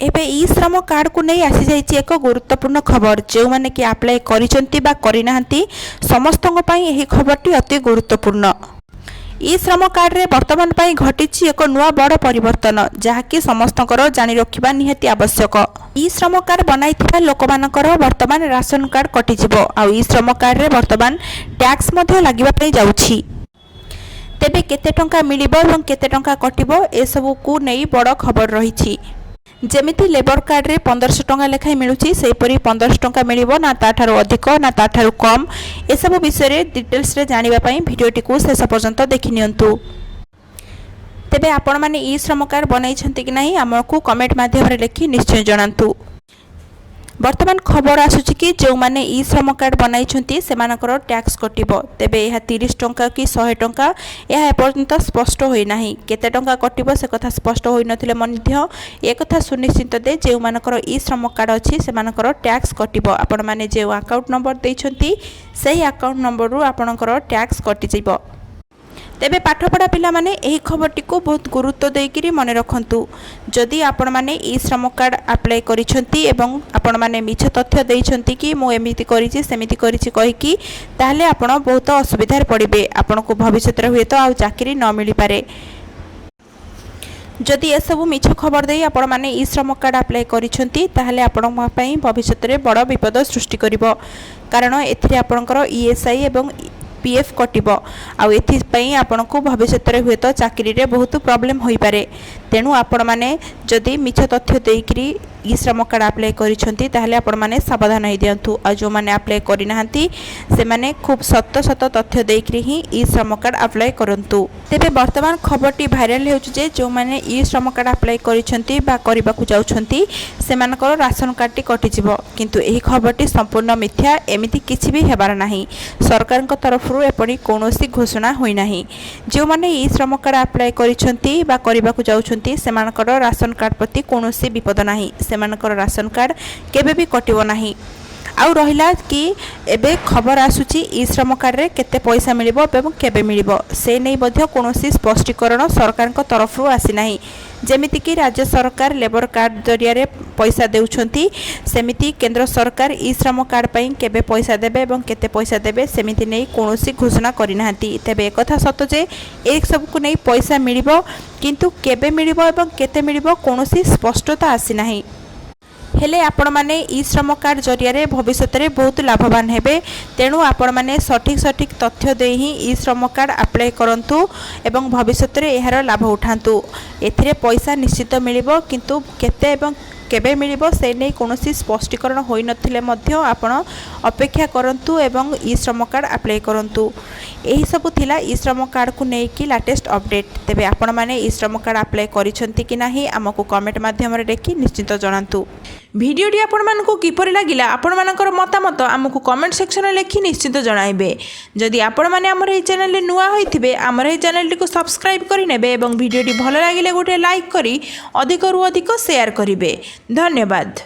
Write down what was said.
एबे ई श्रम कार्ड को नहीं आसी जाइए एक गुरुत्वपूर्ण खबर जो मैंने कि अप्लाई करिनांती समस्तों यही खबरटी अति गुरुत्वपूर्ण। ई श्रम कार्ड रे वर्तमान पाई घटी एक नुआ बड़ परिवर्तन जहाँकि समस्तकर जानी रखिबा निहाती आवश्यक। ई श्रम कार्ड बनाई लोकमानकर वर्तमान राशन कार्ड कटिजिवो आ ई श्रम कार्ड रे वर्तमान टैक्स मध्य लागिबा पई जाउछि। तेबे केते टंका मिलिबो एवं केते टंका कटिबो ए सब को नहीं बड़ खबर रही। जेमिति लेबर कार्ड रे 1500 टंका लेखाई मिलुछि सेहीपरि 1500 टंका मिलिबो ना ताठारु अधिक ना ताठारु कम ए सब विषय रे डिटेल्स रे जानिबा पई भिडियोटी को शेष पर्यंत देखि नियंतु। तेबे आपण माने ई श्रम कार्ड बनाई छंती कि नाही हमकु कमेंट माध्यम रे लिखि निश्चय जणांतु। वर्तमान खबर आसुछि कि जो माने ई श्रम कार्ड बनाई छंती सेमानकर टैक्स कटिबो। तेबे यह 30 टंका कि 100 टंका यह एपर्यंत स्पष्ट होई नाही। केते टंका कटिबो से कथा स्पष्ट होई नथिले मध्य ए कथा सुनिश्चित दे जे मानकर ई श्रम कार्ड अछि सेमानकर टैक्स कटिबो। आपण माने जे अकाउंट नंबर देइ छंती सेही अकाउंट नंबर रु आपनकर टैक्स कटि जइबो। तेबे पाठपढ़ा पिला माने एही खबरटी को बहुत गुरुत्व देकिरी मन रखंतु। जदि आपण माने ई श्रम कार्ड अप्लाई करिसंती एवं आपण माने मिछ तथ्य देइछंती कि मो एमिति करिछि सेमिति करिछि कहिकी ताहले आपण बहुत असुविधार पड़िबे। आपण को भविष्य रे हुए तो आ चाकरी न मिली पारे। जदि ए सब मिछ खबर देई आपण माने ई श्रम कार्ड अप्लाई करिसंती ताहले आपण पई भविष्य रे बड़ विपद सृष्टि करिवो। कारण एथिरे आपणकर ईएसआई एवं पीएफ कटिबो आ एथि आपण को भविष्य रे हुए तो चाकरी रे बहुत प्रॉब्लम होई पारे। तेणु आपण माने जदि मिछ तथ्य देइकरी ई श्रम कार्ड अप्लाई करिसंती ताहले आपण माने सावधान होई दियंतु। आ जो माने अप्लाई करि नाहंती से माने खूब सत्य तथ्य देइकरी ही ई श्रम कार्ड अप्लाई करंतु। तेबे वर्तमान खबरटी भाइरल हेउछ जे जो माने ई श्रम कार्ड अप्लाई करिसंती बा करिबाकू जाउछंती सेमानकर राशन कार्डटी कटि जिवो। किंतु एही खबरटी संपूर्ण मिथ्या। एमिति किछि भी हेबार नाही। सरकारक तरफरु एपरि कोनोसी घोषणा होई नाही। जो माने ई श्रम कार्ड अप्लाई करिसंती बा करिबाकू जाउछंती सेमानकर राशन कार्ड प्रति कोनोसी विपद नाही। सेमानकर राशन कार्ड केबे भी कटिबो नाही। आउ रहिला कि एबे खबर आसुची ई श्रम कार्ड रे केते पैसा मिलिबो एवं केबे मिलिबो से नै मध्ये कोनोसी स्पष्टीकरण सरकारक तरफरु आसी नाही। जेमिति कि राज्य सरकार लेबर कार्ड जरिया रे पैसा देउछंती सेमिति केंद्र सरकार ई श्रम कार्ड पई केबे पैसा देबे एवं केते पैसा देबे सेमिति नै कोनोसी घोषणा करि नाहंती। तेबे एकथा सत जे एक सब को नै पैसा मिलिबो किंतु केबे मिलिबो एवं केते मिलिबो कोनोसी स्पष्टता आसी नाही। हेले आपण माने ई श्रम कार्ड जरिया रे भविष्य रे बहुत लाभवान हेबे। तेणु आपण माने सठिक तथ्य दे ही ई श्रम कार्ड अप्लाई करंतु एवं भविष्य रे एहार लाभ उठांतु। एथिरे पैसा निश्चित मिलिबो किंतु केते एवं केबे मिलिबो से नै कोनोसी स्पष्टीकरण होई नथिले मध्य आपण अपेक्षा करंतु एवं ई श्रम कार्ड अप्लाई करंतु। एही सब थिला ई श्रम कार्ड को नै कि लेटेस्ट अपडेट। तेबे आपण माने ई श्रम कार्ड अप्लाई करिसंती कि नाही हमकु कमेंट माध्यम रे देखि निश्चित जणांतु। भिडियोटी आपण मानकु किपरि लागिला आपण मानकर मतामत हमकु कमेंट सेक्शन रे लिखि निश्चित जणाइबे। जदि आपण माने हमर ए चैनल रे नुआ होइथिबे हमर ए चैनल को सब्सक्राइब करि नेबे एवं भिडियोटी भलो लागिले गोटे लाइक करी अधिक रु अधिक शेयर करिवे। धन्यवाद।